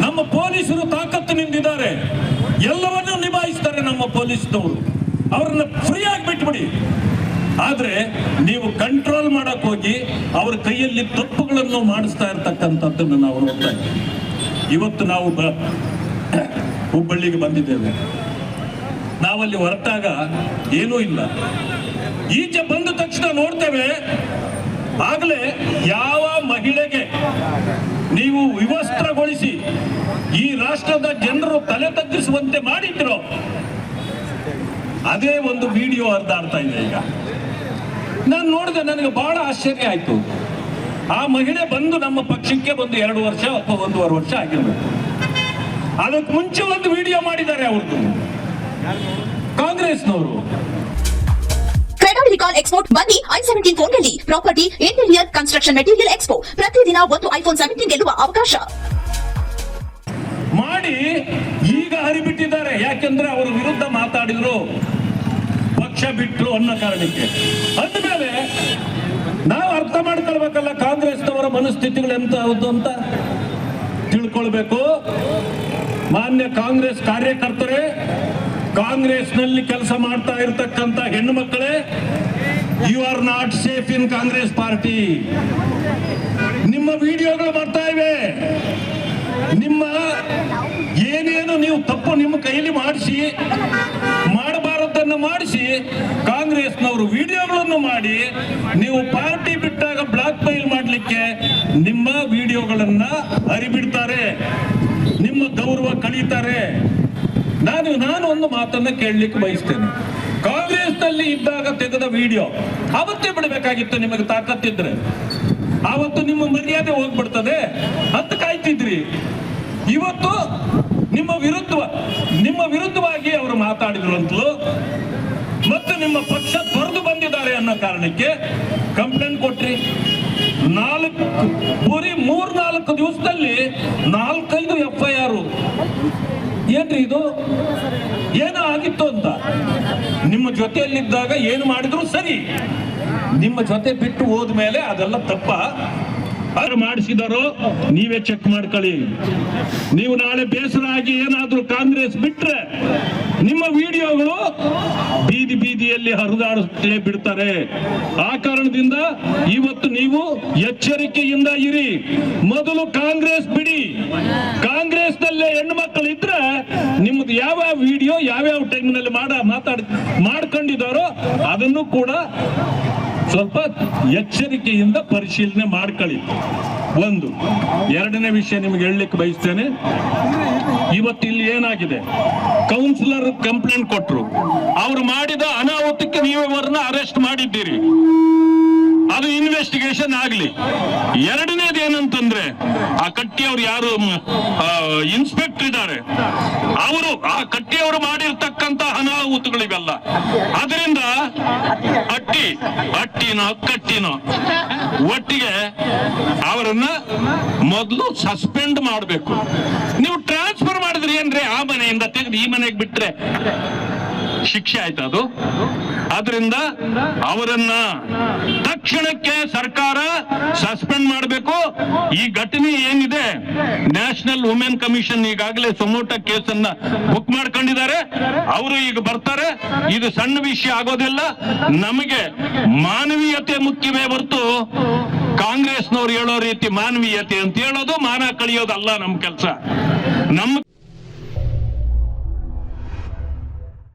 ನಮ್ಮ ಪೊಲೀಸರು ತಾಕತ್ತಿನಿಂದಿದ್ದಾರೆ, ಎಲ್ಲವನ್ನೂ ನಿಭಾಯಿಸ್ತಾರೆ ನಮ್ಮ ಪೊಲೀಸ್ನವರು. ಅವ್ರನ್ನ ಫ್ರೀ ಆಗಿ ಬಿಟ್ಬಿಡಿ. ಆದ್ರೆ ನೀವು ಕಂಟ್ರೋಲ್ ಮಾಡಕ್ ಹೋಗಿ ಅವ್ರ ಕೈಯಲ್ಲಿ ತಪ್ಪುಗಳನ್ನು ಮಾಡಿಸ್ತಾ ಇರ್ತಕ್ಕಂಥದ್ದನ್ನು ನಾವು ನೋಡ್ತಾ ಇದ್ದೀವಿ. ಇವತ್ತು ನಾವು ಹುಬ್ಬಳ್ಳಿಗೆ ಬಂದಿದ್ದೇವೆ. ನಾವಲ್ಲಿ ಹೊರಟಾಗ ಏನೂ ಇಲ್ಲ. ಈಚೆ ಬಂದ ತಕ್ಷಣ ನೋಡ್ತೇವೆ, ಆಗಲೇ ಯಾವ ಮಹಿಳೆಗೆ ನೀವು ವಿವಸ್ತ್ರಗೊಳಿಸಿ ಈ ರಾಷ್ಟ್ರದ ಜನರು ತಲೆ ತಗ್ಗಿಸುವಂತೆ ಮಾಡಿದ್ರು, ಅದೇ ಒಂದು ವಿಡಿಯೋ ಹರಿದಾಡ್ತಾ ಇದೆ ಈಗ. ನಾನು ನೋಡಿದೆ, ನನಗೆ ಬಹಳ ಆಶ್ಚರ್ಯ ಆಯ್ತು. ಆ ಮಹಿಳೆ ಬಂದು ನಮ್ಮ ಪಕ್ಷಕ್ಕೆ ಬಂದು 2 ವರ್ಷ ಅಥವಾ 1.5 ವರ್ಷ ಆಗಿರ್ಬೇಕು. ಅದಕ್ಕೆ ಮುಂಚೆ ಒಂದು ವಿಡಿಯೋ ಮಾಡಿದ್ದಾರೆ ಅವ್ರದ್ದು, ಕಾಂಗ್ರೆಸ್ನವರು. ಫೆಡರಲ್ ಎಕ್ಸ್ಪೋರ್ಟ್ ಬನ್ನಿ i17 ಫೋನ್ನಲ್ಲಿ property interior construction material expo. ಪ್ರತಿದಿನ ಒಂದು ಐಫೋನ್ 17 ಗೆಲ್ಲುವ ಅವಕಾಶ ಮಾಡಿ ಈಗ ಹರಿಬಿಟ್ಟಿದ್ದಾರೆ. ಯಾಕೆಂದ್ರೆ ಅವರ ವಿರುದ್ಧ ಮಾತಾಡಿದ್ರು, ಪಕ್ಷ ಬಿಟ್ಟರು ಅನ್ನೋ ಕಾರಣಕ್ಕೆ. ಅಂದಮೇಲೆ ನಾವು ಅರ್ಥ ಮಾಡ್ಕೊಳ್ಬೇಕಲ್ಲ ಕಾಂಗ್ರೆಸ್ನವರ ಮನಸ್ಥಿತಿಗಳು ಎಂತ ಅಂತ ತಿಳ್ಕೊಳ್ಬೇಕು. ಮಾನ್ಯ ಕಾಂಗ್ರೆಸ್ ಕಾರ್ಯಕರ್ತರೇ, ಕಾಂಗ್ರೆಸ್ನಲ್ಲಿ ಕೆಲಸ ಮಾಡ್ತಾ ಇರತಕ್ಕಂತ ಹೆಣ್ಣು ಮಕ್ಕಳೇ, you are not safe in Congress party. ನಿಮ್ಮ ವಿಡಿಯೋಗಳು ಬರ್ತಾ ಇವೆ. ನಿಮ್ಮ ಏನೇನು ನೀವು ತಪ್ಪು ನಿಮ್ಮ ಕೈಲಿ ಮಾಡಬಾರದನ್ನು ಮಾಡಿಸಿ ಕಾಂಗ್ರೆಸ್ನವರು ವಿಡಿಯೋಗಳನ್ನು ಮಾಡಿ ನೀವು ಪಾರ್ಟಿ ಬಿಟ್ಟಾಗ ಬ್ಲಾಕ್ ಮೇಲ್ ಮಾಡಲಿಕ್ಕೆ ನಿಮ್ಮ ವಿಡಿಯೋಗಳನ್ನ ಹರಿಬಿಡ್ತಾರೆ, ನಿಮ್ಮ ಗೌರವ ಕಳೀತಾರೆ. ನಾನು ಒಂದು ಮಾತನ್ನ ಕೇಳಲಿಕ್ಕೆ ಬಯಸ್ತೇನೆ. ಕಾಂಗ್ರೆಸ್ನಲ್ಲಿ ಇದ್ದಾಗ ತೆಗೆದ ವಿಡಿಯೋ ಅವತ್ತೇ ಬಿಡಬೇಕಾಗಿತ್ತು. ನಿಮಗೆ ತಾಕತ್ತಿದ್ರೆ ಆವತ್ತು ನಿಮ್ಮ ಮರ್ಯಾದೆ ಹೋಗ್ಬಿಡ್ತದೆ ಅಂತ ಕಾಯ್ತಿದ್ರಿ. ಇವತ್ತು ನಿಮ್ಮ ವಿರುದ್ಧವಾಗಿ ಅವರು ಮಾತಾಡಿದ್ರು ಅಂತಲೂ ಮತ್ತು ನಿಮ್ಮ ಪಕ್ಷ ತೊರೆದು ಬಂದಿದ್ದಾರೆ ಅನ್ನೋ ಕಾರಣಕ್ಕೆ ಕಂಪ್ಲೇಂಟ್ ಕೊಟ್ರಿ. 3-4 ದಿವಸದಲ್ಲಿ 4-5 FIR. ಏನ್ರಿ ಇದು? ಏನೋ ಆಗಿತ್ತು ಅಂತ. ನಿಮ್ಮ ಜೊತೆಯಲ್ಲಿದ್ದಾಗ ಏನು ಮಾಡಿದ್ರು ಸರಿ, ನಿಮ್ಮ ಜೊತೆ ಬಿಟ್ಟು ಹೋದ್ಮೇಲೆ ಅದೆಲ್ಲ ತಪ್ಪ. ಅವ್ರು ಮಾಡಿಸಿದಾರೋ ನೀವೇ ಚೆಕ್ ಮಾಡ್ಕೊಳ್ಳಿ. ನೀವು ನಾಳೆ ಬೇಸರ ಆಗಿ ಏನಾದ್ರೂ ಕಾಂಗ್ರೆಸ್ ಬಿಟ್ರೆ ನಿಮ್ಮ ವಿಡಿಯೋಗಳು ಬೀದಿಯಲ್ಲಿ ಹರಿದಾಡುತ್ತಲೇ ಬಿಡ್ತಾರೆ. ಆ ಕಾರಣದಿಂದ ಇವತ್ತು ನೀವು ಎಚ್ಚರಿಕೆಯಿಂದ ಇರಿ. ಮೊದಲು ಕಾಂಗ್ರೆಸ್ ಬಿಡಿ. ಕಾಂಗ್ರೆಸ್ನಲ್ಲೇ ಹೆಣ್ಣು ಮಕ್ಕಳು ಇದ್ರೆ ನಿಮ್ದು ಯಾವ್ಯಾವ ವಿಡಿಯೋ ಯಾವ್ಯಾವ ಟೈಮ್ನಲ್ಲಿ ಮಾಡ್ಕೊಂಡಿದ್ದಾರೋ ಅದನ್ನು ಕೂಡ ಸ್ವಲ್ಪ ಎಚ್ಚರಿಕೆಯಿಂದ ಪರಿಶೀಲನೆ ಮಾಡ್ಕೊಳ್ಳಿ. ಒಂದು. ಎರಡನೇ ವಿಷಯ ನಿಮ್ಗೆ ಹೇಳಲಿಕ್ಕೆ ಬಯಸ್ತೇನೆ. ಇವತ್ತು ಇಲ್ಲಿ ಏನಾಗಿದೆ, ಕೌನ್ಸಿಲರ್ ಕಂಪ್ಲೇಂಟ್ ಕೊಟ್ರು. ಅವ್ರು ಮಾಡಿದ ಅನಾಹುತಕ್ಕೆ ನೀವು ಅವರನ್ನ ಅರೆಸ್ಟ್ ಮಾಡಿದ್ದೀರಿ. ಅದು ಇನ್ವೆಸ್ಟಿಗೇಷನ್ ಆಗ್ಲಿ. ಎರಡನೇದು ಏನಂತಂದ್ರೆ, ಆ ಕಟ್ಟಿಯವರು ಯಾರು ಇನ್ಸ್ಪೆಕ್ಟರ್ ಇದ್ದಾರೆ, ಅವರು ಆ ಕಟ್ಟಿಯವರು ಮಾಡಿರ್ತಕ್ಕಂತ ಅನಾಹುತಗಳಿವೆಲ್ಲ. ಅದರಿಂದ ಕಟ್ಟಿನೋ ಒಟ್ಟಿಗೆ ಅವರನ್ನ ಮೊದಲು ಸಸ್ಪೆಂಡ್ ಮಾಡಬೇಕು. ನೀವು ಟ್ರಾನ್ಸ್ಫರ್ ಮಾಡಿದ್ರಿ ಏನ್ರಿ, ಆ ಮನೆಯಿಂದ ತೆಗೆದು ಈ ಮನೆಗೆ ಬಿಟ್ರೆ ಶಿಕ್ಷೆ ಆಯ್ತು ಅದು. ಆದ್ರಿಂದ ಅವರನ್ನ ತಕ್ಷಣಕ್ಕೆ ಸರ್ಕಾರ ಸಸ್ಪೆಂಡ್ ಮಾಡಬೇಕು. ಈ ಘಟನೆ ಏನಿದೆ, ನ್ಯಾಷನಲ್ ವುಮೆನ್ ಕಮಿಷನ್ ಈಗಾಗಲೇ ಸಮೋಟ ಕೇಸನ್ನ ಬುಕ್ ಮಾಡ್ಕೊಂಡಿದ್ದಾರೆ. ಅವರು ಈಗ ಬರ್ತಾರೆ. ಇದು ಸಣ್ಣ ವಿಷಯ ಆಗೋದಿಲ್ಲ. ನಮಗೆ ಮಾನವೀಯತೆ ಮುಖ್ಯವೇ ಹೊರತು ಕಾಂಗ್ರೆಸ್ನವ್ರು ಹೇಳೋ ರೀತಿ ಮಾನವೀಯತೆ ಅಂತ ಹೇಳೋದು ಮಾನ ಕಳಿಯೋದಲ್ಲ ನಮ್ಮ ಕೆಲಸ. ನಮ್ಮ